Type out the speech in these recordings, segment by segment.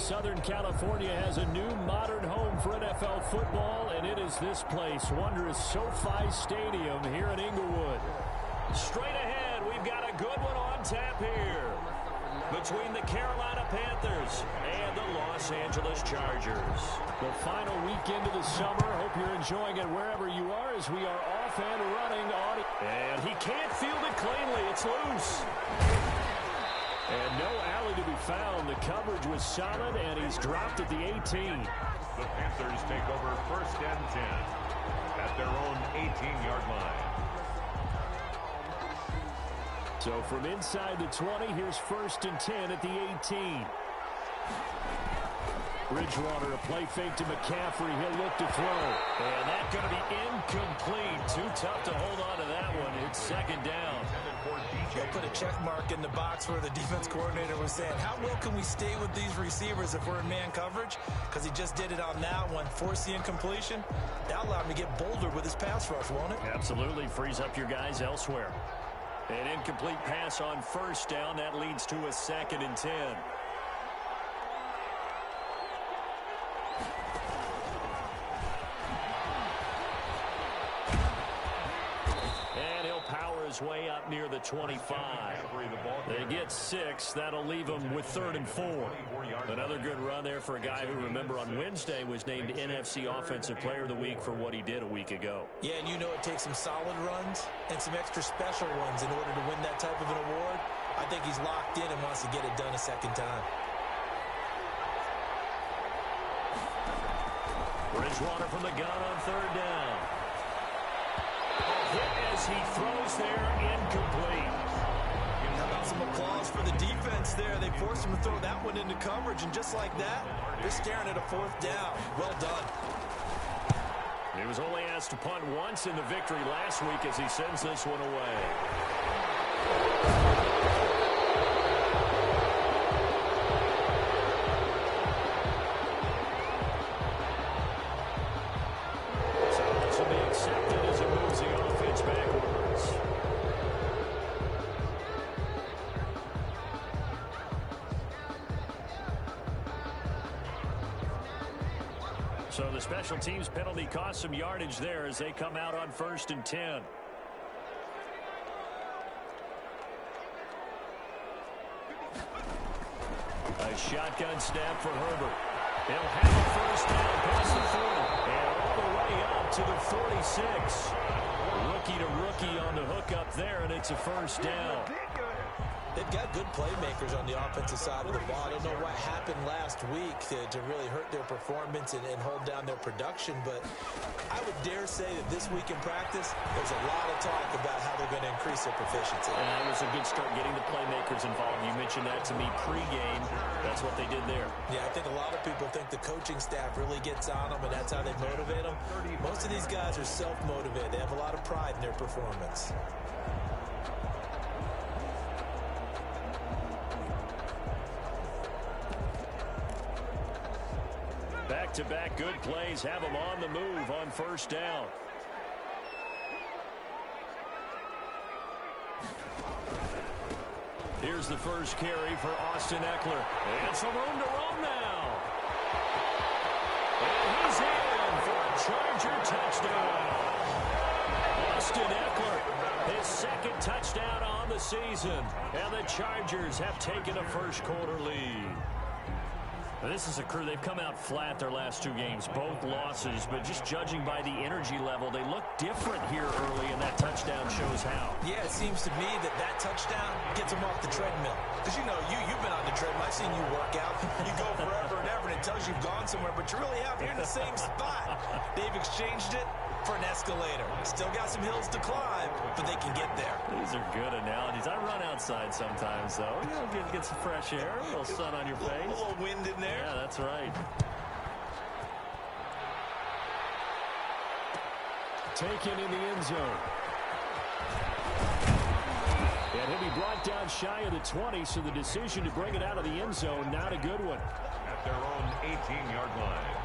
Southern California has a new modern home for NFL football, and it is this place, wondrous SoFi Stadium here in Inglewood. Straight ahead, we've got a good one on tap here between the Carolina Panthers and the Los Angeles Chargers. The final weekend of the summer. Hope you're enjoying it wherever you are as we are off and running on. And he can't field it cleanly. It's loose. And no alley to be found. The coverage was solid, and he's dropped at the 18. The Panthers take over 1st and 10 at their own 18-yard line. So from inside the 20, here's 1st and 10 at the 18. Bridgewater, a play fake to McCaffrey. He'll look to throw. And that's going to be incomplete. Too tough to hold on to that one. It's 2nd down. They'll put a check mark in the box where the defense coordinator was saying, how well can we stay with these receivers if we're in man coverage? Because he just did it on that one, forced the incompletion. That'll allow him to get bolder with his pass rush, won't it? Absolutely. Frees up your guys elsewhere. An incomplete pass on 1st down. That leads to a 2nd and 10. Way up near the 25. They get 6. That'll leave them with 3rd and 4. Another good run there for a guy who, remember, on Wednesday was named NFC Offensive Player of the Week for what he did a week ago. Yeah, and you know it takes some solid runs and some extra special ones in order to win that type of an award. I think he's locked in and wants to get it done a 2nd time. Bridgewater from the gun on 3rd down. Hit as he throws there, incomplete. How about some applause for the defense there? They forced him to throw that one into coverage, and just like that, they're staring at a 4th down. Well done. He was only asked to punt once in the victory last week as he sends this one away. So the special teams penalty cost some yardage there as they come out on 1st and 10. A shotgun snap for Herbert. He'll have a 1st down past the 40 and all the way up to the 46. Rookie to rookie on the hook up there, and it's a 1st down. They've got good playmakers on the offensive side of the ball. I don't know what happened last week to really hurt their performance and hold down their production, but I would dare say that this week in practice, there's a lot of talk about how they're going to increase their proficiency. And it was a good start getting the playmakers involved. You mentioned that to me pregame. That's what they did there. Yeah, I think a lot of people think the coaching staff really gets on them, and that's how they motivate them. Most of these guys are self-motivated. They have a lot of pride in their performance. Back-to-back good plays have them on the move on 1st down. Here's the first carry for Austin Eckler. And some room to roam now. And he's in for a Charger touchdown. Austin Eckler, his 2nd touchdown on the season. And the Chargers have taken a first-quarter lead. This is a crew, they've come out flat their last 2 games, both losses, but just judging by the energy level, they look different here early, and that touchdown shows how. Yeah, it seems to me that touchdown gets them off the treadmill. Because, you know, you've been on the treadmill. I've seen you work out. You go forever and ever, and it tells you you've gone somewhere, but you really have. You're in the same spot. They've exchanged it for an escalator. Still got some hills to climb, but they can get there. These are good analogies. I run outside sometimes, though. You know, get some fresh air, a little sun on your face. A little wind in there. Yeah, that's right. Taken in the end zone. And he'll be brought down shy of the 20, so the decision to bring it out of the end zone, not a good one. At their own 18-yard line.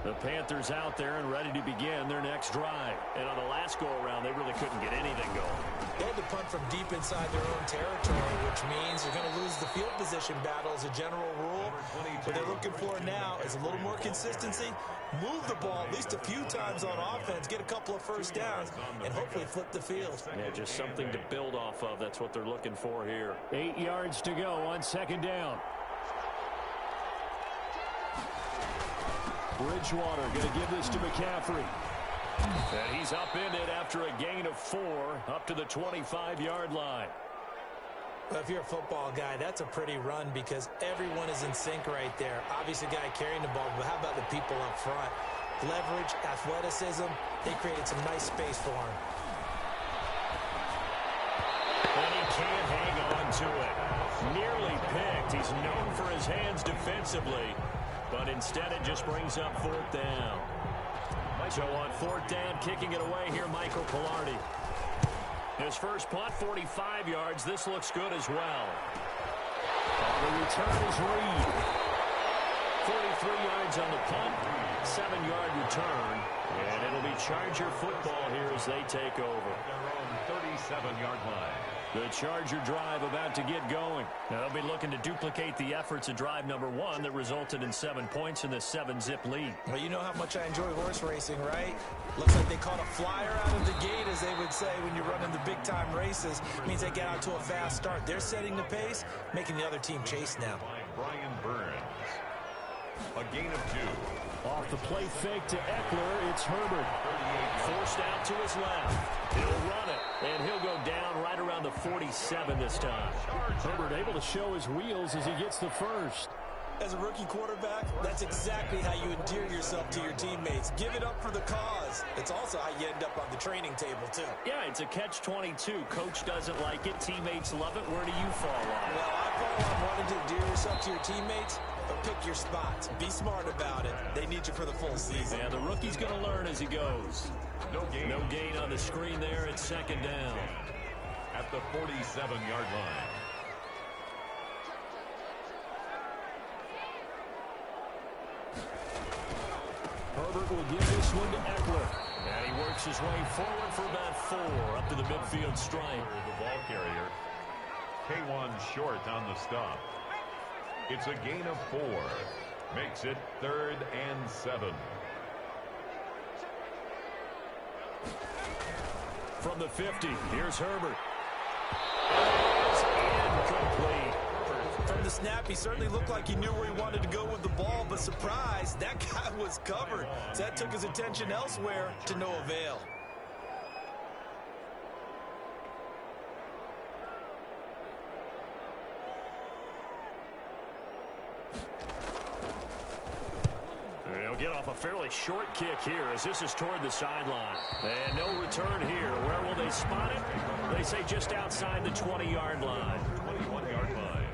The Panthers out there and ready to begin their next drive. And on the last go-around, they really couldn't get anything going. They had to punt from deep inside their own territory, which means you're going to lose the field position battle as a general rule. What they're looking for now is a little more consistency, move the ball at least a few times on offense, get a couple of first downs, and hopefully flip the field. Yeah, just something to build off of. That's what they're looking for here. 8 yards to go on second down. Bridgewater going to give this to McCaffrey. And he's up in it after a gain of 4 up to the 25-yard line. Well, if you're a football guy, that's a pretty run because everyone is in sync right there. Obviously, the guy carrying the ball, but how about the people up front? Leverage, athleticism, they created some nice space for him. And he can't hang on to it. Nearly picked. He's known for his hands defensively. But instead, it just brings up 4th down. So on 4th down, kicking it away here, Michael Pilardi. His first punt, 45 yards. This looks good as well. The return is Reed. 43 yards on the punt, 7-yard return. And it'll be Charger football here as they take over. Their own 37-yard line. The Charger drive about to get going. Now, they'll be looking to duplicate the efforts of drive number 1 that resulted in 7 points in this 7-zip lead. Well, you know how much I enjoy horse racing, right? Looks like they caught a flyer out of the gate, as they would say when you're running the big-time races. It means they get out to a fast start. They're setting the pace, making the other team chase now. Brian Burns. A gain of 2. Off the play fake to Eckler, it's Herbert. Forced out to his left. He'll run it, and he'll go down right around the 47 this time. Herbert able to show his wheels as he gets the first. As a rookie quarterback, that's exactly how you endear yourself to your teammates. Give it up for the cause. It's also how you end up on the training table, too. Yeah, it's a catch-22. Coach doesn't like it. Teammates love it. Where do you fall on it? Well, I fall on wanting to endear yourself to your teammates, but pick your spots. Be smart about it. They need you for the full season. Yeah, the rookie's going to learn as he goes. No gain on the screen there. It's second down. At the 47-yard line. Herbert will give this one to Eckler. And he works his way forward for about 4 up to the midfield stripe. The ball carrier. K1 short on the stop. It's a gain of 4. Makes it 3rd and 7. From the 50, here's Herbert. It's incomplete. From the snap, he certainly looked like he knew where he wanted to go with the ball, but surprise, that guy was covered. So that took his attention elsewhere to no avail. They'll get off a fairly short kick here as this is toward the sideline. And no return here. Where will they spot it? They say just outside the 20-yard line. 21-yard line.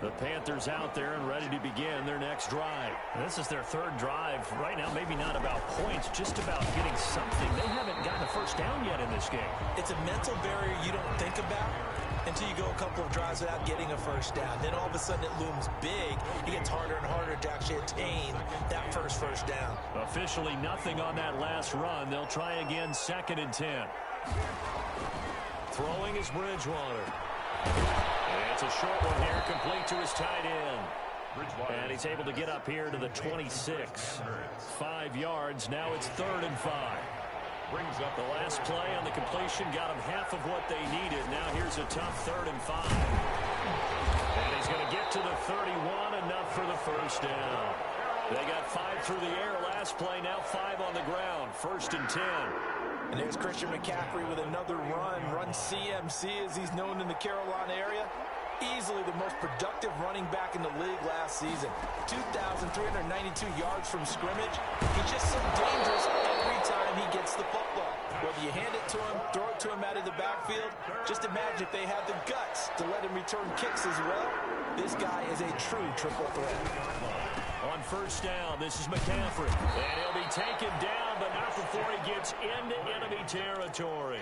The Panthers out there and ready to begin their next drive. This is their 3rd drive. Right now, maybe not about points, just about getting something. They haven't gotten a first down yet in this game. It's a mental barrier you don't think about until you go a couple of drives without getting a first down. Then all of a sudden it looms big. It gets harder and harder to actually attain that first down. Officially nothing on that last run. They'll try again 2nd and 10. Throwing is Bridgewater. It's a short one here, complete to his tight end. And he's able to get up here to the 26. 5 yards. Now it's 3rd and 5. Brings up the last play on the completion, got him half of what they needed. Now here's a tough 3rd and 5. And he's going to get to the 31, enough for the first down. They got 5 through the air last play, now 5 on the ground. 1st and 10. And there's Christian McCaffrey with another run CMC as he's known in the Carolina area. Easily the most productive running back in the league last season. 2,392 yards from scrimmage. He's just so dangerous every time he gets the football. Whether you hand it to him, throw it to him out of the backfield, just imagine if they had the guts to let him return kicks as well. This guy is a true triple threat. On first down, this is McCaffrey. And he'll be taken down, but not before he gets into enemy territory.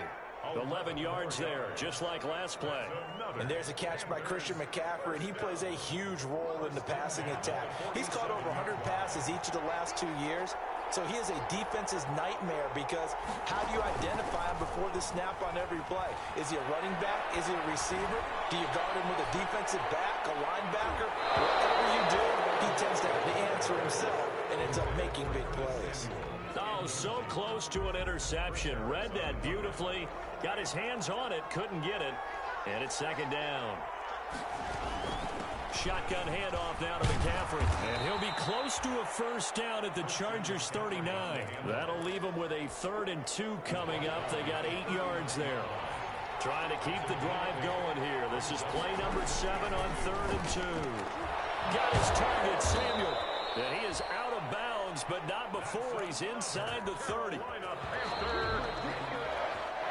11 yards there, just like last play. And there's a catch by Christian McCaffrey, and he plays a huge role in the passing attack. He's caught over 100 passes each of the last 2 years, so he is a defense's nightmare because how do you identify him before the snap on every play? Is he a running back? Is he a receiver? Do you guard him with a defensive back, a linebacker? Whatever you do, he tends to have the answer himself and ends up making big plays. Oh, so close to an interception. Read that beautifully. Got his hands on it, couldn't get it. And it's second down. Shotgun handoff now to McCaffrey. And he'll be close to a first down at the Chargers 39. That'll leave him with a 3rd and 2 coming up. They got 8 yards there. Trying to keep the drive going here. This is play number 7 on 3rd and 2. Got his target, Samuel. And he is out of bounds, but not before he's inside the 30.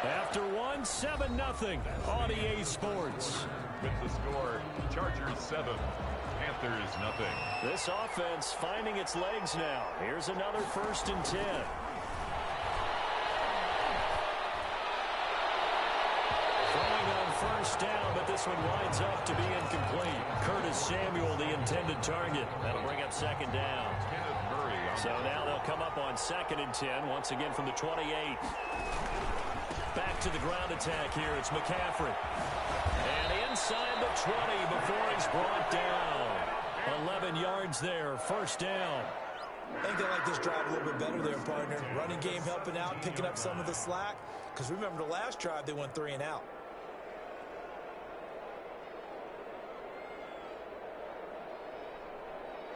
After one, 7-0 on EA Sports. With the score, Chargers 7, Panthers nothing. This offense finding its legs now. Here's another 1st and 10. Throwing on first down, but this one winds up to be incomplete. Curtis Samuel, the intended target. That'll bring up second down. So now they'll come up on 2nd and 10, once again from the 28. Back to the ground attack here. It's McCaffrey. And inside the 20 before he's brought down. 11 yards there, first down. I think they like this drive a little bit better there, partner. Running game helping out, picking up some of the slack. Because remember the last drive, they went 3 and out.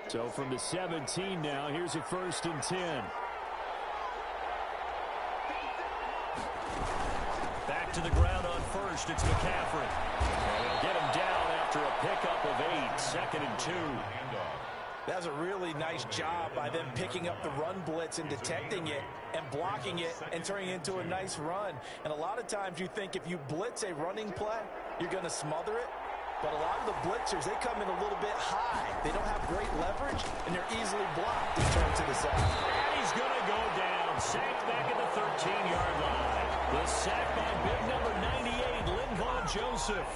So from the 17 now, here's a 1st and 10. Back to the ground on first, it's McCaffrey. And he'll get him down after a pickup of 8, 2nd and 2. That's a really nice job by them picking up the run blitz and detecting it and blocking it and turning it into a nice run. And a lot of times you think if you blitz a running play, you're going to smother it. But a lot of the blitzers, they come in a little bit high. They don't have great leverage, and they're easily blocked and turned to the side. And he's going to go down. Sacked back at the 13-yard line. The sack by big number 98, Linval Joseph.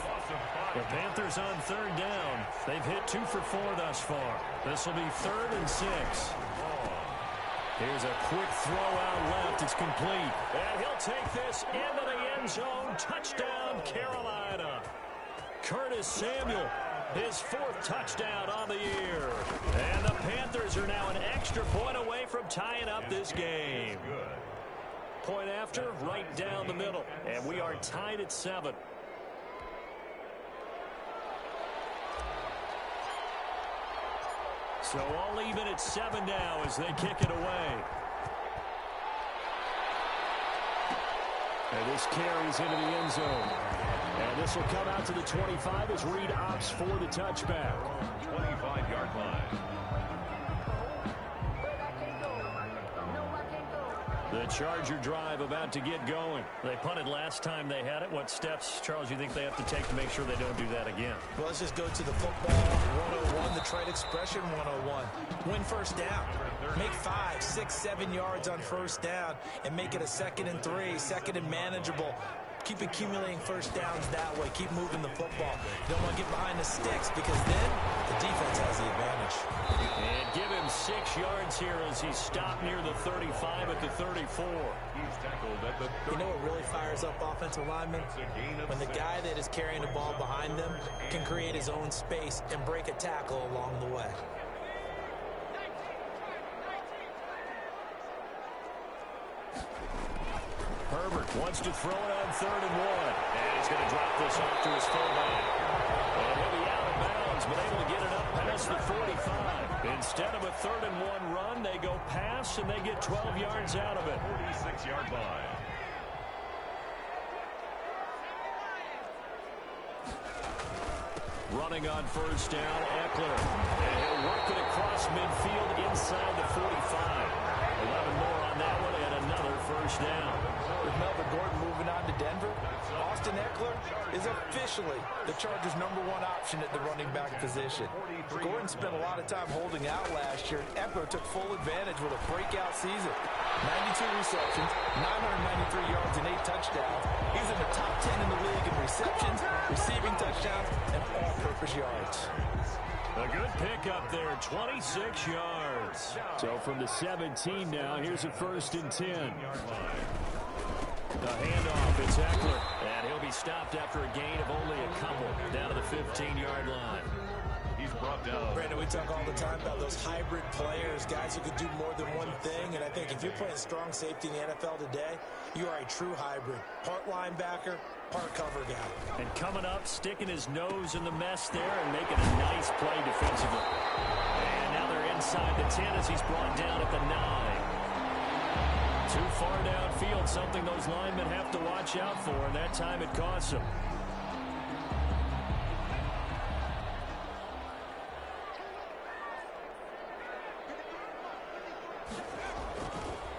The Panthers on 3rd down. They've hit 2 for 4 thus far. This will be 3rd and 6. Here's a quick throw out left. It's complete. And he'll take this into the end zone. Touchdown, Carolina. Curtis Samuel, his 4th touchdown on the year. And the Panthers are now an extra point away from tying up this game. Point after, right down the middle. And we are tied at 7. So all even at 7 now as they kick it away. And this carries into the end zone. And this will come out to the 25 as Reed opts for the touchback. 25-yard line. The Charger drive about to get going. They punted last time they had it. What steps, Charles, you think they have to take to make sure they don't do that again? Well, let's just go to the football 101, the trade expression 101. Win first down. Make 5, 6, 7 yards on first down and make it a 2nd and 3, 2nd and manageable. Keep accumulating first downs that way. Keep moving the football. You don't want to get behind the sticks because then the defense has the advantage. And give him 6 yards here as he's stopped near the 35 at the 34. He's tackled at the 30. You know what really fires up offensive linemen? When the guy that is carrying the ball behind them can create his own space and break a tackle along the way. Herbert wants to throw it on 3rd and 1. And he's going to drop this off to his fullback. And he'll be out of bounds, but able to get it up past the 45. Instead of a 3rd and 1 run, they go pass, and they get 12 yards out of it. 46-yard line. Running on first down, Eckler. And he'll work it across midfield inside the 45. 11 more on that one, and another first down. With Melvin Gordon moving on to Denver, Austin Eckler is officially the Chargers' #1 option at the running back position. Gordon spent a lot of time holding out last year. Eckler took full advantage with a breakout season. 92 receptions, 993 yards, and 8 touchdowns. He's an touchdowns and all-purpose yards. A good pickup there, 26 yards. So from the 17 now, here's a 1st and 10. The handoff, it's Eckler. And he'll be stopped after a gain of only a couple down to the 15-yard line. He's brought down. Brandon, we talk all the time about those hybrid players, guys who could do more than one thing. And I think if you're playing strong safety in the NFL today, you are a true hybrid. Part linebacker, part cover guy. And coming up, sticking his nose in the mess there and making a nice play defensively. And now they're inside the 10 as he's brought down at the 9. Too far downfield, something those linemen have to watch out for, and that time it costs them.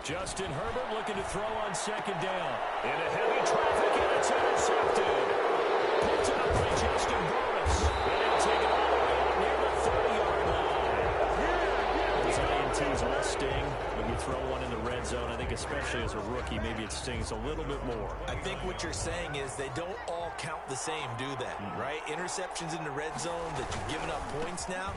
Justin Herbert looking to throw on 2nd down. Into heavy traffic, and it's intercepted. Picked up by Justin Burris. And he'll take it all the way out near the 30-yard line. Those INTs all sting when you throw one in the red zone. I think especially as a rookie, maybe it stings a little bit more. I think what you're saying is they don't all count the same, do they? Right? Interceptions in the red zone that you've given up points now,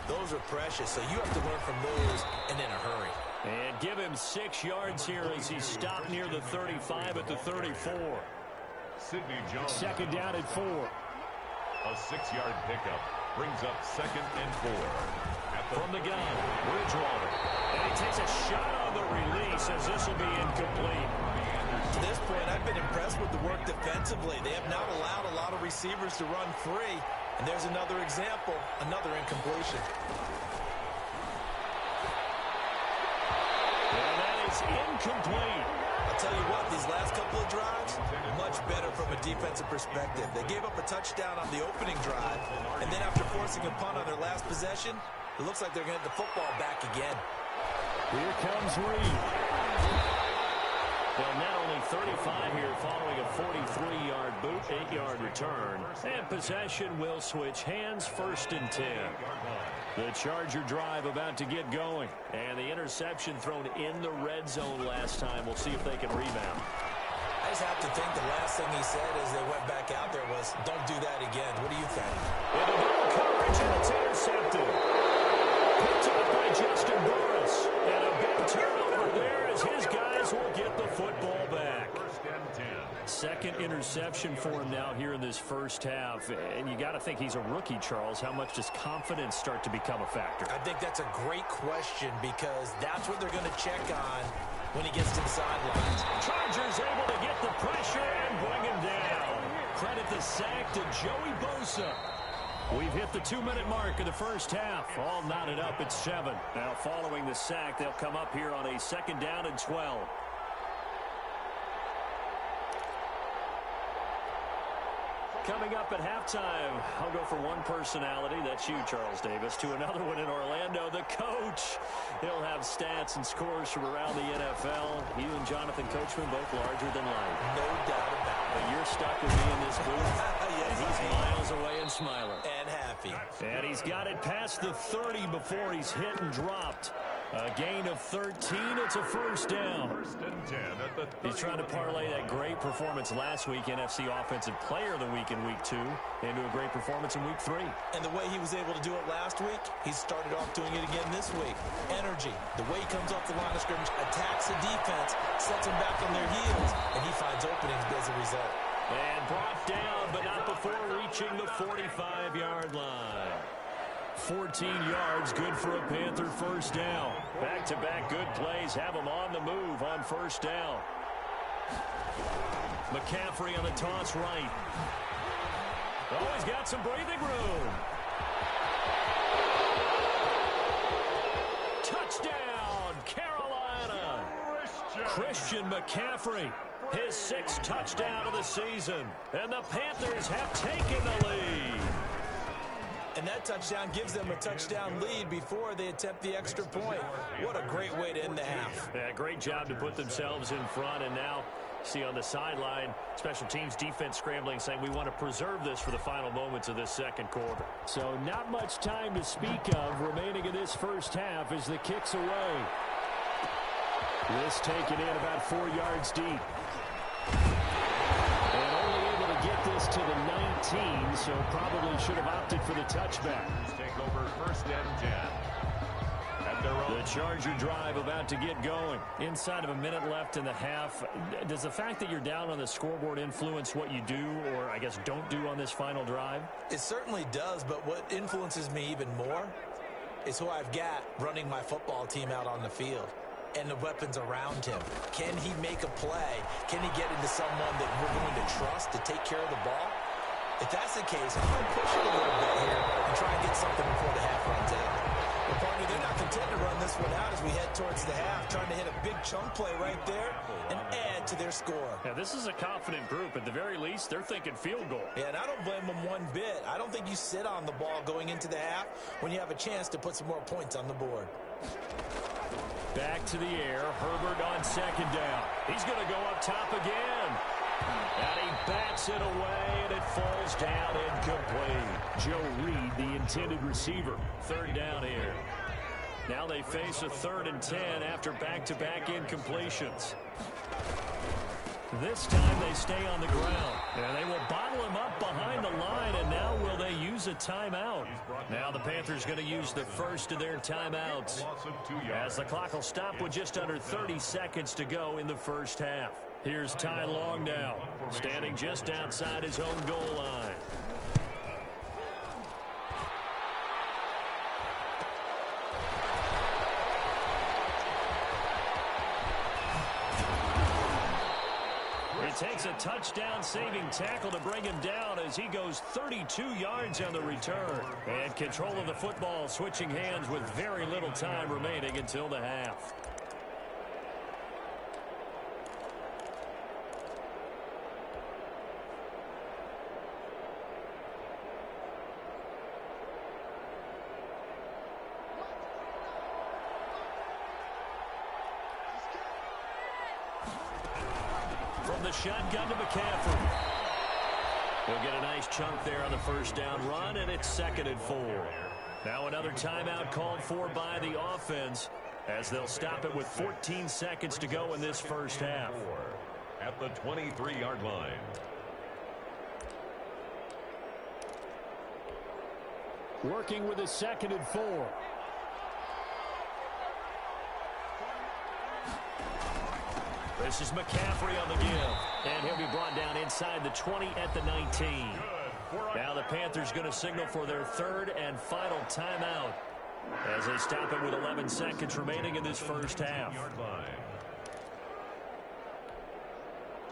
those are precious. So you have to learn from those and in a hurry. And give him 6 yards here as he stopped near the 35 at the 34. Sidney Jones. 2nd down at 4. A 6-yard pickup brings up 2nd and 4. From the gun, Bridgewater. And he takes a shot on the release as this will be incomplete. To this point, I've been impressed with the work defensively. They have not allowed a lot of receivers to run free. And there's another example, another incompletion. And that is incomplete. I'll tell you what, these last couple of drives, much better from a defensive perspective. They gave up a touchdown on the opening drive, and then after forcing a punt on their last possession, it looks like they're going to get the football back again. Here comes Reed. Well, now only 35 here following a 43-yard boot, 8-yard return. And possession will switch hands, 1st and 10. The Charger drive about to get going. And the interception thrown in the red zone last time. We'll see if they can rebound. I just have to think the last thing he said as they went back out there was, don't do that again. What do you think? Into double coverage, and it's intercepted. Picked up by Justin Burris. And a big turnover there as his guys will get the football back. 2nd interception for him now here in this first half. And you got to think he's a rookie, Charles. How much does confidence start to become a factor? I think that's a great question because that's what they're going to check on when he gets to the sidelines. Chargers able to get the pressure and bring him down. Credit the sack to Joey Bosa. We've hit the 2-minute mark of the first half. All knotted up at 7. Now following the sack, they'll come up here on a 2nd down and 12. Coming up at halftime, I'll go from one personality, that's you, Charles Davis, to another one in Orlando, the coach. He'll have stats and scores from around the NFL. You and Jonathan Coachman both larger than life. No doubt about it. But you're stuck with me in this booth. Yes, and he's miles away and smiling. And happy. And he's got it past the 30 before he's hit and dropped. A gain of 13. It's a 1st down. 1st and 10 at the 30. He's trying to parlay that great performance last week, NFC Offensive Player of the Week in Week 2, into a great performance in Week 3. And the way he was able to do it last week, he started off doing it again this week. Energy, the way he comes off the line of scrimmage, attacks the defense, sets them back on their heels, and he finds openings as a result. And brought down, but not before reaching the 45-yard line. 14 yards, good for a Panther 1st down. Back-to-back good plays have him on the move on 1st down. McCaffrey on the toss right. Oh, he's got some breathing room. Touchdown, Carolina. Christian McCaffrey, his 6th touchdown of the season. And the Panthers have taken the lead. And that touchdown gives them a touchdown lead before they attempt the extra point. What a great way to end the half. Yeah, great job to put themselves in front. And now, see on the sideline, special teams defense scrambling, saying we want to preserve this for the final moments of this 2nd quarter. So not much time to speak of remaining in this first half as the kick's away. This taken in about 4 yards deep. And only able to get this to the 19. 13, so probably should have opted for the touchback. Take over 1st and 10. The Charger drive about to get going. Inside of a minute left in the half. Does the fact that you're down on the scoreboard influence what you do, or I guess don't do on this final drive? It certainly does, but what influences me even more is who I've got running my football team out on the field and the weapons around him. Can he make a play? Can he get into someone that we're going to trust to take care of the ball? If that's the case, I'm going to push it a little bit here and try and get something before the half runs out. But partner, they're not content to run this one out as we head towards the half, trying to hit a big chunk play right there and add to their score. Yeah, this is a confident group. At the very least, they're thinking field goal. Yeah, and I don't blame them one bit. I don't think you sit on the ball going into the half when you have a chance to put some more points on the board. Back to the air. Herbert on 2nd down. He's going to go up top again. And he bats it away, and it falls down incomplete. Joe Reed, the intended receiver. 3rd down here. Now they face a 3rd and 10 after back-to-back incompletions. This time they stay on the ground. And they will bottle him up behind the line, and now will they use a timeout? Now the Panthers going to use the first of their timeouts, as the clock will stop with just under 30 seconds to go in the first half. Here's Ty Long now, standing just outside his own goal line. It takes a touchdown-saving tackle to bring him down as he goes 32 yards on the return. And control of the football switching hands with very little time remaining until the half. From the shotgun to McCaffrey. He'll get a nice chunk there on the 1st down run, and it's 2nd and 4. Now another timeout called for by the offense, as they'll stop it with 14 seconds to go in this first half. At the 23-yard line. Working with a 2nd and 4. This is McCaffrey on the give, and he'll be brought down inside the 20 at the 19. Now the Panthers going to signal for their 3rd and final timeout as they stop it with 11 seconds remaining in this first half.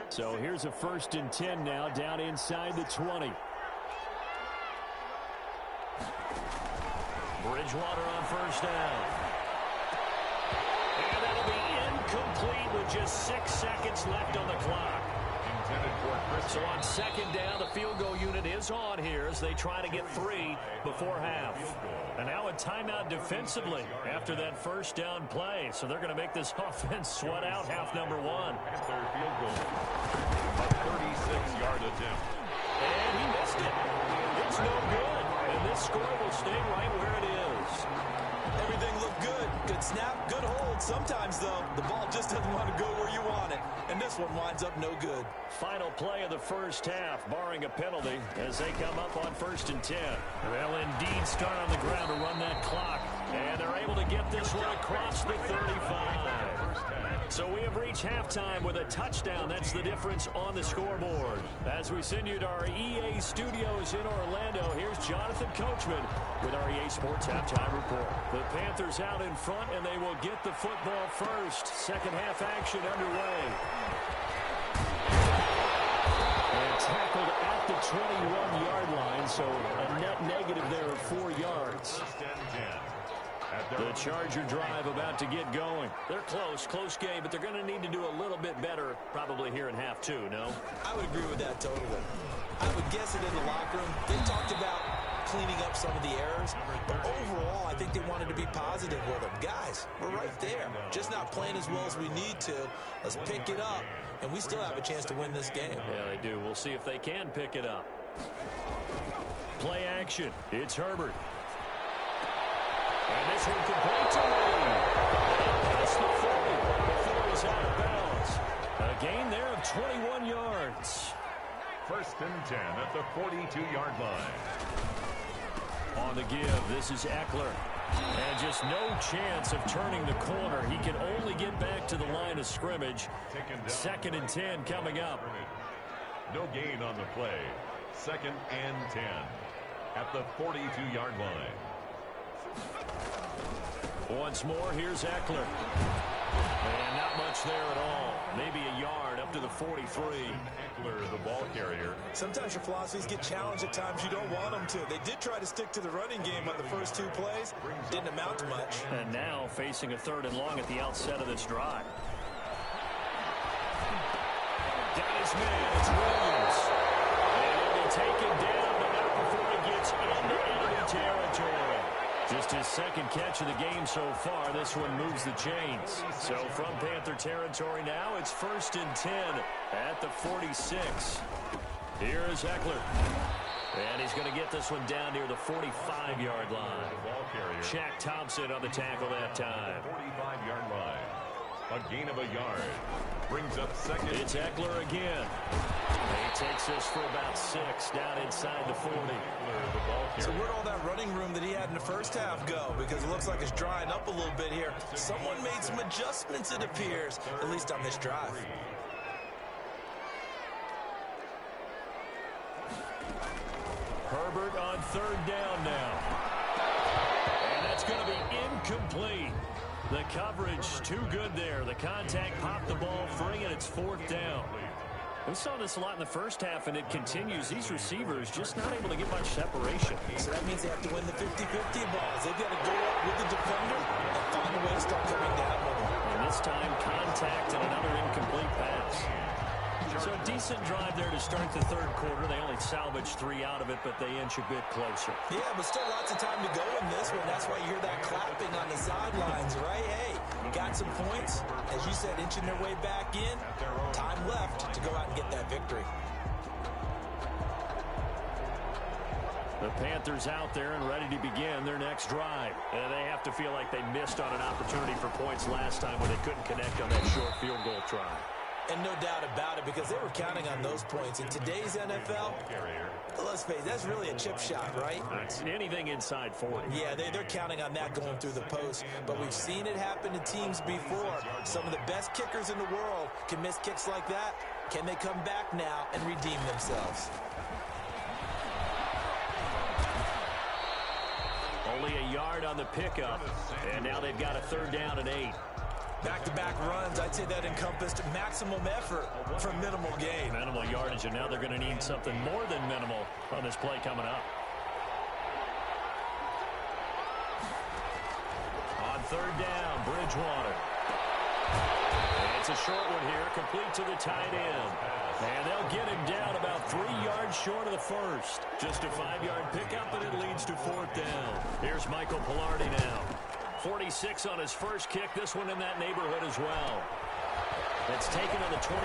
So here's a 1st and 10 now down inside the 20. Bridgewater on 1st down. And that'll be incomplete with just 6 seconds left on the clock. So on 2nd down, the field goal unit is on here as they try to get 3 before half. And now a timeout defensively after that 1st down play. So they're going to make this offense sweat out half number 1. Their field goal. A 36-yard attempt. And he missed it. It's no good. And this score will stay right where it is. Everything looked good. Good snap, good hold. Sometimes, though, the ball just doesn't want to go where you want it. And this one winds up no good. Final play of the first half, barring a penalty, as they come up on 1st and 10. They'll indeed start on the ground to run that clock. And they're able to get this one across the 35. So we have reached halftime with a touchdown. That's the difference on the scoreboard. As we send you to our EA studios in Orlando, here's Jonathan Coachman with our EA Sports Halftime Report. The Panthers out in front, and they will get the football first. Second half action underway. And tackled at the 21-yard line, so a net negative there of 4 yards. The Charger drive about to get going. They're close game, but they're going to need to do a little bit better probably here in half 2, no? I would agree with that totally. I would guess it in the locker room. They talked about cleaning up some of the errors, but overall, I think they wanted to be positive with them. Guys, we're right there. Just not playing as well as we need to. Let's pick it up, and we still have a chance to win this game. Yeah, they do. We'll see if they can pick it up. Play action. It's Herbert. And this one complete to Reed. Past the 40 before he's out of bounds. A gain there of 21 yards. First and 10 at the 42-yard line. On the give, this is Eckler. And just no chance of turning the corner. He can only get back to the line of scrimmage. Second and 10 coming up. No gain on the play. Second and 10 at the 42-yard line. Once more, here's Eckler. And not much there at all. Maybe a yard up to the 43. Eckler, the ball carrier. Sometimes your philosophies get challenged at times you don't want them to. They did try to stick to the running game on the first 2 plays. Didn't amount to much. And now facing a 3rd and long at the outset of this drive. Got his man. It's Williams. And he'll be taken down, but not before he gets into enemy territory. Just his 2nd catch of the game so far. This one moves the chains. So from Panther territory now, it's 1st and 10 at the 46. Here's Eckler. And he's going to get this one down near the 45-yard line. Shaq Thompson on the tackle that time. 45-yard line. A gain of a yard. Brings up second. It's Eckler again. He takes this for about 6 down inside the 40. So where'd all that running room that he had in the first half go? Because it looks like it's drying up a little bit here. Someone made some adjustments, it appears, at least on this drive. Herbert on 3rd down now. And that's going to be incomplete. The coverage too good there. The contact popped the ball free, and it's 4th down. We saw this a lot in the first half, and it continues. These receivers just not able to get much separation. So that means they have to win the 50-50 balls. They've got to go up with the defender and find a way to start coming down with them. And this time, contact and another incomplete pass. So a decent drive there to start the 3rd quarter. They only salvaged 3 out of it, but they inch a bit closer. Yeah, but still lots of time to go in this one. That's why you hear that clapping on the sidelines, right? Hey, got some points. As you said, inching their way back in. Time left to go out and get that victory. The Panthers out there and ready to begin their next drive. And they have to feel like they missed on an opportunity for points last time when they couldn't connect on that short field goal try. And no doubt about it, because they were counting on those points. In today's NFL, let's face it, that's really a chip shot, right? It's anything inside 40. Yeah, they're counting on that going through the post. But we've seen it happen to teams before. Some of the best kickers in the world can miss kicks like that. Can they come back now and redeem themselves? Only a yard on the pickup, and now they've got a 3rd down and 8. Back-to-back runs, I'd say that encompassed maximum effort for minimal gain. Minimal yardage, and now they're going to need something more than minimal on this play coming up. On 3rd down, Bridgewater. And it's a short one here, complete to the tight end. And they'll get him down about 3 yards short of the 1st. Just a 5-yard pickup, and it leads to 4th down. Here's Michael Pilardi now. 46 on his first kick. This one in that neighborhood as well. That's taken on the 25.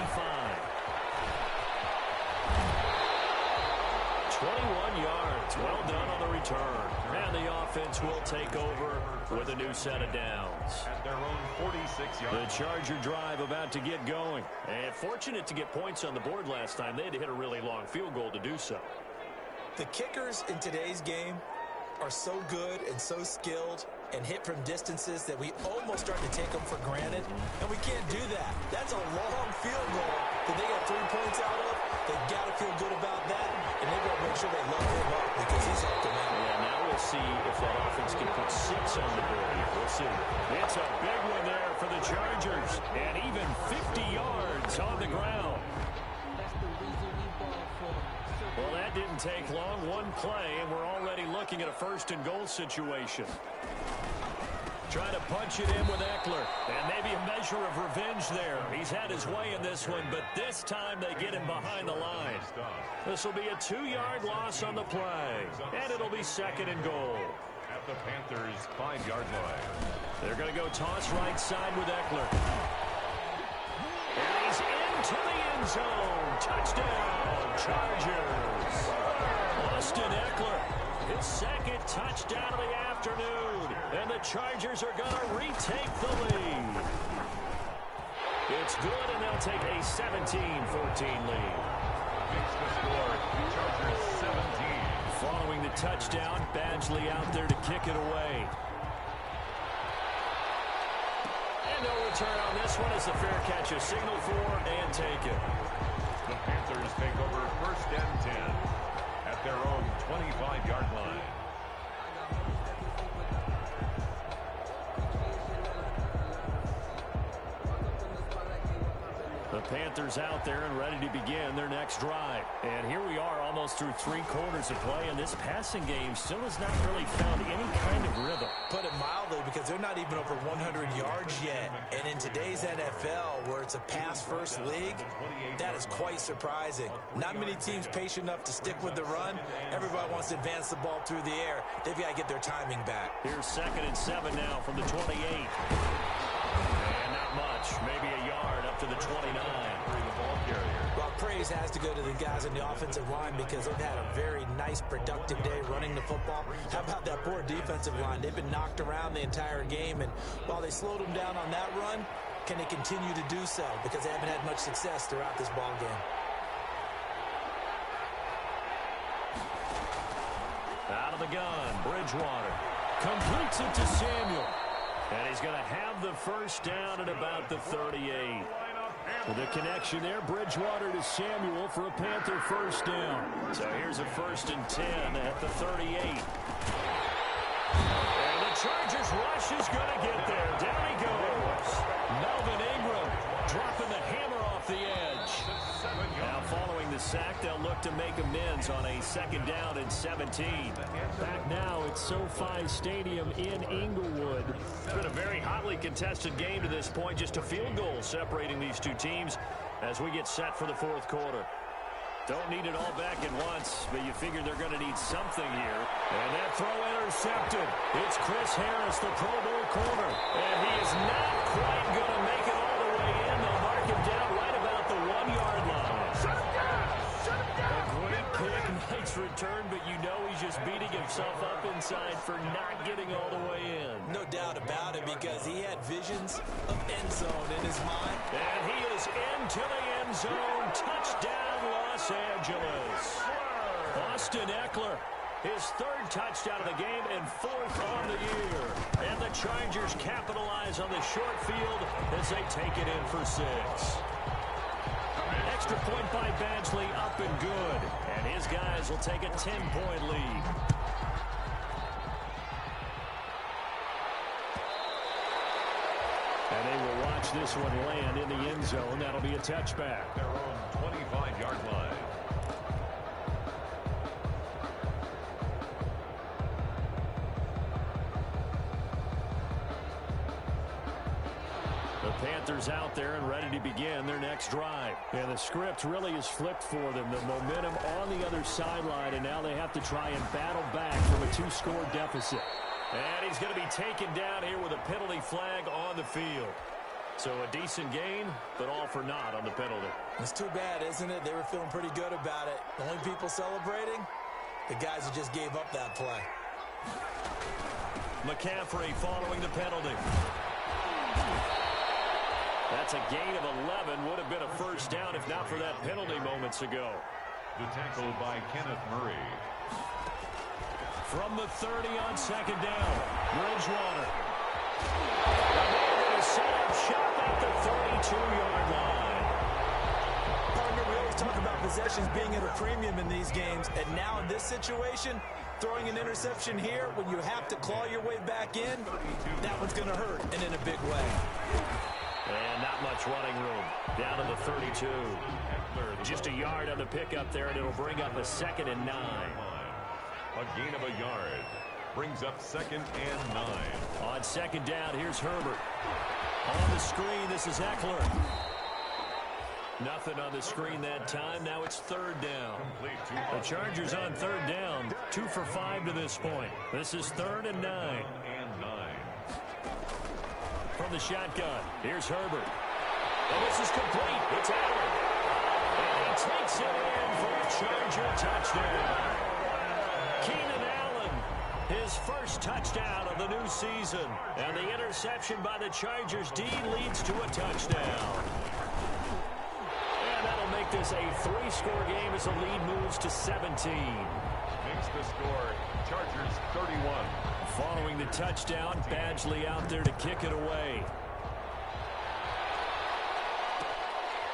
21 yards. Well done on the return. And the offense will take over with a new set of downs. At their own 46-yard. The Charger drive about to get going. And fortunate to get points on the board last time. They had to hit a really long field goal to do so. The kickers in today's game are so good and so skilled and hit from distances that we almost start to take them for granted, and we can't do that. That's a long field goal that they got 3 points out of. They've got to feel good about that, and they've got to make sure they load him up because he's helped them out. Yeah, now we'll see if that offense can put 6 on the board. We'll see. It's a big one there for the Chargers, and even 50 yards on the ground. Well, that didn't take long. One play, and we're already looking at a 1st and goal situation. Trying to punch it in with Eckler, and maybe a measure of revenge there. He's had his way in this one, but this time they get him behind the line. This will be a 2-yard loss on the play, and it'll be 2nd and goal. At the Panthers' 5-yard line. They're going to go toss right side with Eckler. And he's into the end zone. Touchdown, Chargers. Austin Eckler, his 2nd touchdown of the afternoon. And the Chargers are going to retake the lead. It's good, and they'll take a 17-14 lead. touchdown. Badgley out there to kick it away. And no return on this one as the fair catch is signaled for and taken. The Panthers take over 1st and 10 at their own 25-yard line. The Panthers out there and ready to begin their next drive. And here we are almost through 3 quarters of play, and this passing game still has not really found any kind of rhythm. Put it mildly, because they're not even over 100 yards yet. And in today's NFL, where it's a pass-first league, that is quite surprising. Not many teams patient enough to stick with the run. Everybody wants to advance the ball through the air. They've got to get their timing back. Here's 2nd and 7 now from the 28. And not much, maybe a yard up to the 29. Well, praise has to go to the guys on the offensive line because they've had a very nice, productive day running the football. How about that poor defensive line? They've been knocked around the entire game, and while they slowed them down on that run, can they continue to do so? Because they haven't had much success throughout this ball game. Out of the gun, Bridgewater completes it to Samuel. And he's going to have the first down at about the 38. With a connection there, Bridgewater to Samuel for a Panther first down. So here's a 1st and 10 at the 38. And the Chargers rush is going to get there. Down he goes. Melvin Ingram dropping the hammer off the edge. Now following the sack, they'll look to make amends on a 2nd down and 17. Back now at SoFi Stadium in Inglewood. It's been a very hotly contested game to this point. Just a field goal separating these two teams as we get set for the 4th quarter. Don't need it all back at once, but you figure they're going to need something here. And that throw intercepted. It's Chris Harris, the Pro Bowl corner. And he is not quite going to make it all the way in. They'll mark him down right about the 1-yard line. Shut him down! Shut him down! A great pick, nice return, but you know he's just beating himself up inside for not getting all the way in. No doubt about it, because he had visions of end zone in his mind. And he is into the end zone. Touchdown, Los Angeles. Austin Eckler, his 3rd touchdown of the game and 4th on the year. And the Chargers capitalize on the short field as they take it in for 6. Extra point by Badgley, up and good. And his guys will take a 10-point lead. And they will watch this one land in the end zone. That'll be a touchback. Their own 25-yard line. The Panthers out there and ready to begin their next drive. And the script really is flipped for them. The momentum on the other sideline, and now they have to try and battle back from a 2-score deficit. And he's going to be taken down here with a penalty flag on the field. So a decent gain, but all for naught on the penalty. It's too bad, isn't it? They were feeling pretty good about it. The only people celebrating, the guys who just gave up that play. McCaffrey following the penalty. That's a gain of 11. Would have been a first down if not for that penalty moments ago. The tackle by Kenneth Murray. From the 30 on 2nd down, Bridgewater. And set up shop at the 32-yard line. Partner, we always talk about possessions being at a premium in these games, and now in this situation, throwing an interception here when you have to claw your way back in, that one's going to hurt, and in a big way. And not much running room. Down to the 32. Just a yard on the pickup there, and it'll bring up a 2nd and 9. A gain of a yard. Brings up 2nd and 9. On 2nd down, here's Herbert. On the screen, this is Eckler. Nothing on the screen that time. Now it's 3rd down. The Chargers on 3rd down. 2 for 5 to this point. This is 3rd and 9. From the shotgun, here's Herbert. And this is complete. It's Allen. And he takes it in for a Charger touchdown. Keenan Allen, his first touchdown of the new season. And the interception by the Chargers D leads to a touchdown. And that'll make make this a 3-score game as the lead moves to 17. Makes the score, Chargers 31. Following the touchdown, Badgley out there to kick it away.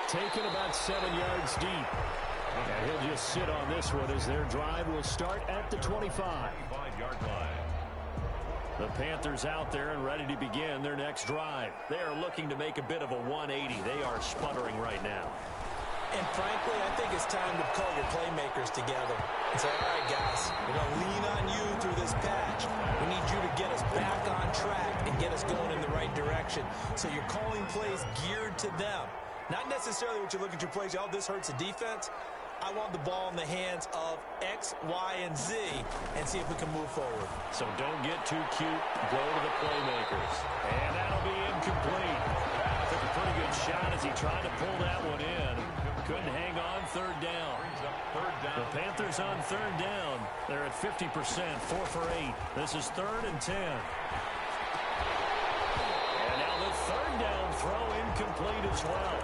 Taken about 7 yards deep. And he'll just sit on this one as their drive will start at the 25-yard line. The Panthers out there and ready to begin their next drive. They are looking to make a bit of a 180. They are sputtering right now. And frankly, I think it's time to call your playmakers together and say, all right, guys, we're going to lean on you through this patch. We need you to get us back on track and get us going in the right direction. So you're calling plays geared to them. Not necessarily what you look at your plays, oh, this hurts the defense. I want the ball in the hands of X, Y, and Z and see if we can move forward. So don't get too cute. Go to the playmakers. And that'll be incomplete. Took a pretty good shot as he tried to pull that one in. Couldn't hang on. Third down. The Panthers on third down. They're at 50%, 4 for 8. This is 3rd and 10. And now the third down throw incomplete as well.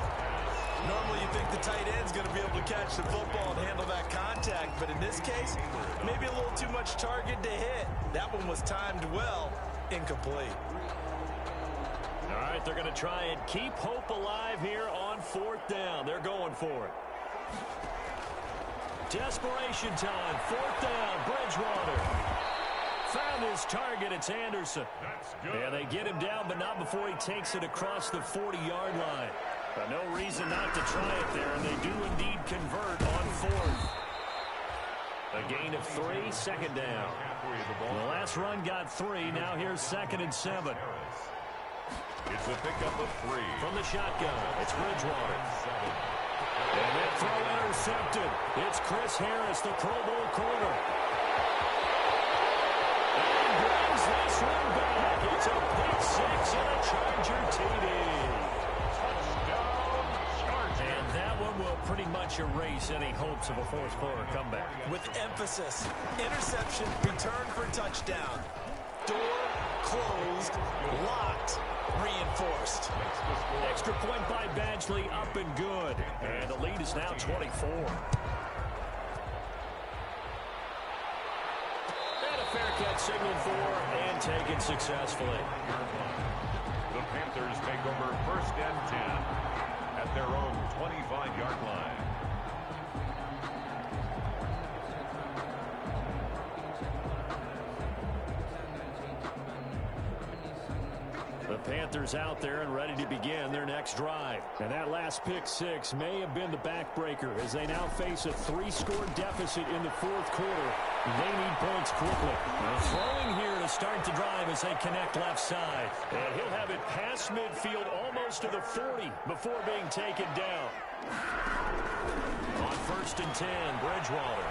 Normally you think the tight end's going to be able to catch the football and handle that contact, but in this case, maybe a little too much target to hit. That one was timed well, incomplete. All right, they're going to try and keep hope alive here on 4th down. They're going for it. Desperation time, 4th down, Bridgewater. Found his target, it's Anderson. And they get him down, but not before he takes it across the 40-yard line. But no reason not to try it there, and they do indeed convert on 4th. A gain of 3, 2nd down. The last run got 3, now here's 2nd and 7. It's a pickup of 3. From the shotgun, it's Bridgewater. And that throw intercepted. It's Chris Harris, the Pro Bowl corner. And brings this one back. It's a pick 6 and a Charger TD. And that one will pretty much erase any hopes of a fourth-quarter comeback. With emphasis, interception, return for touchdown. Door closed, locked, reinforced. Extra point by Badgley, up and good. And the lead is now 24. And a fair catch signaled for and taken successfully. The Panthers take over 1st and 10 at their own 25-yard line. The Panthers out there and ready to begin their next drive. And that last pick 6 may have been the backbreaker as they now face a 3-score deficit in the 4th quarter. They need points quickly. Now throwing here to start the drive as they connect left side. And he'll have it past midfield almost to the 40 before being taken down. On 1st and 10, Bridgewater.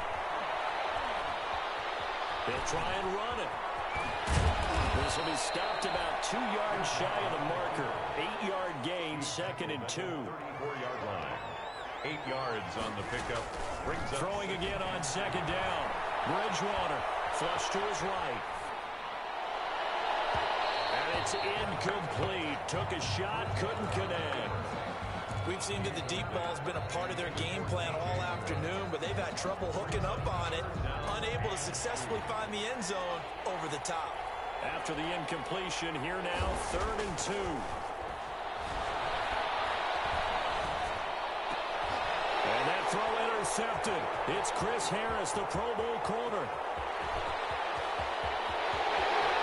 They'll try and run it. This will be stopped about 2 yards shy of the marker. 8-yard gain, 2nd and 2. 34-yard line. 8 yards on the pickup. Brings up. Throwing again on 2nd down. Bridgewater, flush to his right. And it's incomplete. Took a shot, couldn't connect. We've seen that the deep ball's been a part of their game plan all afternoon, but they've had trouble hooking up on it, unable to successfully find the end zone over the top. After the incompletion, here now, 3rd and 2. And that throw intercepted. It's Chris Harris, the Pro Bowl corner.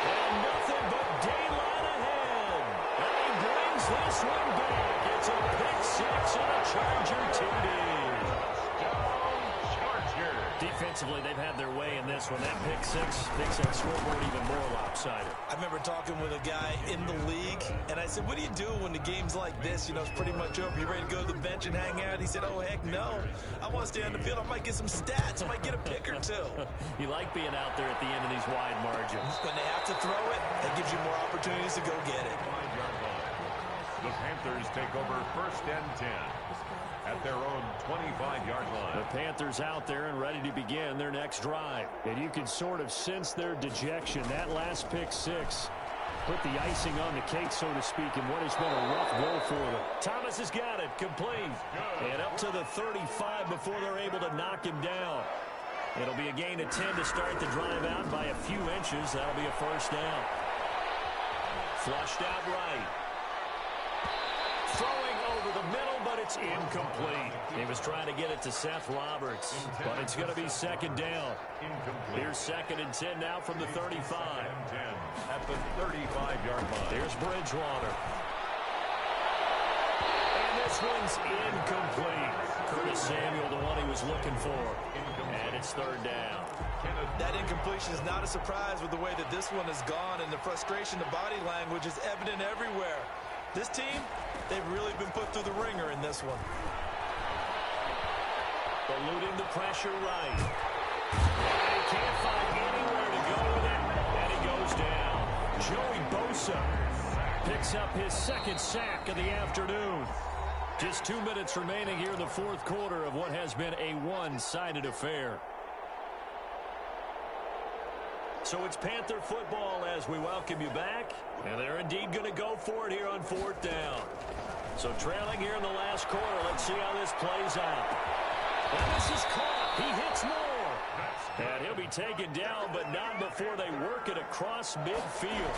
And nothing but daylight ahead. And he brings this one back. It's a pick 6 and a Charger TD. Defensively, they've had their way in this one. That pick 6 makes that scoreboard even more lopsided. I remember talking with a guy in the league, and I said, what do you do when the game's like this? You know, it's pretty much over. You ready to go to the bench and hang out? He said, oh, heck no. I want to stay on the field. I might get some stats. I might get a pick or 2. You like being out there at the end of these wide margins. When they have to throw it, that gives you more opportunities to go get it. The Panthers take over 1st and 10 at their own 25-yard line. The Panthers out there and ready to begin their next drive. And you can sort of sense their dejection. That last pick 6 put the icing on the cake, so to speak, in what has been a rough goal for them. Thomas has got it, complete. And up to the 35 before they're able to knock him down. It'll be a gain of 10 to start the drive out by a few inches. That'll be a first down. Flushed out right. Throwing over the middle, but it's incomplete. He was trying to get it to Seth Roberts, but it's going to be second down. Here's second and 10 now from the 35. At the 35-yard line. Here's Bridgewater. And this one's incomplete. Curtis Samuel, the one he was looking for. And it's third down. That incompletion is not a surprise with the way that this one has gone, and the frustration, the body language is evident everywhere. This team, they've really been put through the ringer in this one. Eluding the pressure right. And he can't find anywhere to go with it. And he goes down. Joey Bosa picks up his second sack of the afternoon. Just 2 minutes remaining here in the fourth quarter of what has been a one-sided affair. So it's Panther football as we welcome you back. And they're indeed going to go for it here on fourth down. So trailing here in the last quarter. Let's see how this plays out. And this is caught. He hits more. And he'll be taken down, but not before they work it across midfield.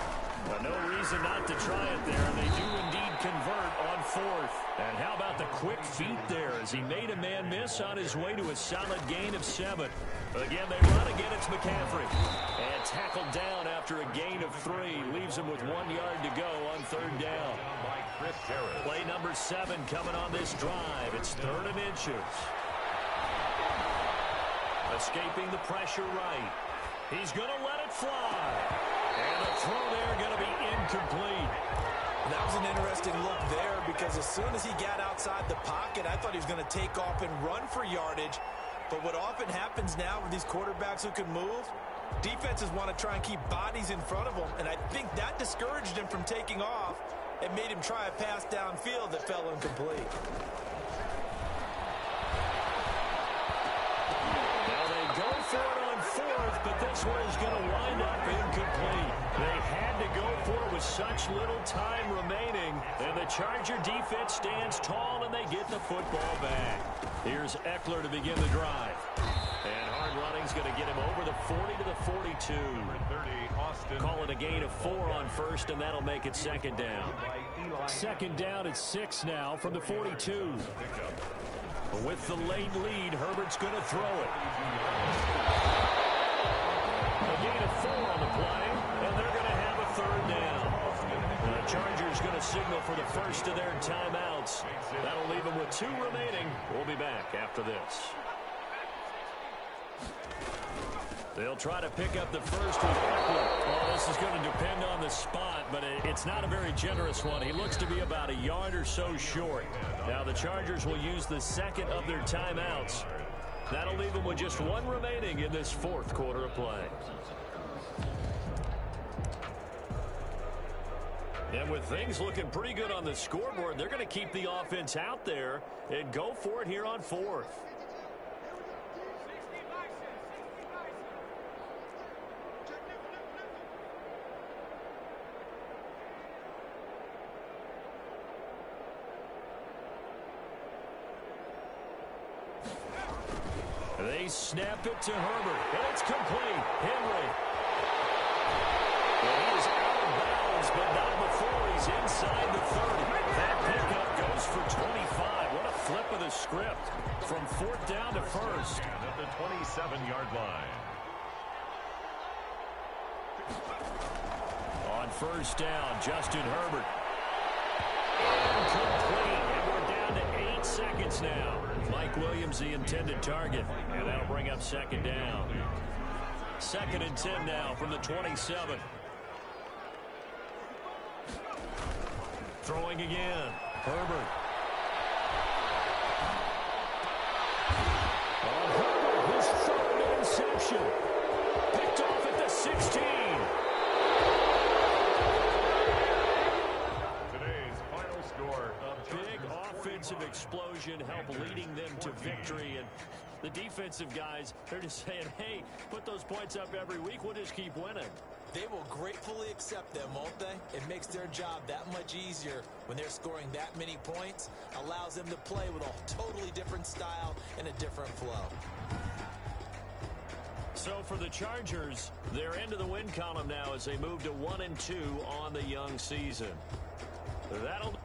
But no reason not to try it there. And they do indeed convert on fourth. And how about the quick feet there as he made a man miss on his way to a solid gain of 7. Again, they run again. It's McCaffrey. And tackled down after a gain of 3. Leaves him with 1 yard to go on third down. Play number 7 coming on this drive. It's third and inches. Escaping the pressure right. He's going to let it fly. And the throw there going to be incomplete. That was an interesting look there because as soon as he got outside the pocket, I thought he was going to take off and run for yardage. But what often happens now with these quarterbacks who can move, defenses want to try and keep bodies in front of them. And I think that discouraged him from taking off and made him try a pass downfield that fell incomplete. Go for it on fourth, but this one is going to wind up incomplete. They had to go for it with such little time remaining, and the Charger defense stands tall, and they get the football back. Here's Eckler to begin the drive. And hard running's going to get him over the 40 to the 42. Call it a gain of 4 on first, and that'll make it second down. Second down at 6 now from the 42. With the late lead, Herbert's going to throw it. A gain of 4 on the play, and they're going to have a third down. The Chargers going to signal for the first of their timeouts. That'll leave them with 2 remaining. We'll be back after this. They'll try to pick up the first with Eckler. Well, this is going to depend on the spot, but it's not a very generous one. He looks to be about a yard or so short. Now the Chargers will use the second of their timeouts. That'll leave them with just 1 remaining in this fourth quarter of play. And with things looking pretty good on the scoreboard, they're going to keep the offense out there and go for it here on fourth. They snap it to Herbert, and it's complete. Henry. Well, he is out of bounds, but not before he's inside the 30. That pickup goes for 25. What a flip of the script from fourth down to first. At the 27-yard line. On first down, Justin Herbert. Incomplete, and we're down to 8 seconds now. Mike Williams, the intended target, and that'll bring up second down. Second and 10 now from the 27. Throwing again. Herbert. Herbert, his third interception. Picked off at the 16. Today's final score. A big offensive explosion helped leading them to victory. And the defensive guys, they're just saying, hey, put those points up every week. We'll just keep winning. They will gratefully accept them, won't they? It makes their job that much easier when they're scoring that many points. Allows them to play with a totally different style and a different flow. So for the Chargers, they're into the win column now as they move to 1-2 on the young season. That'll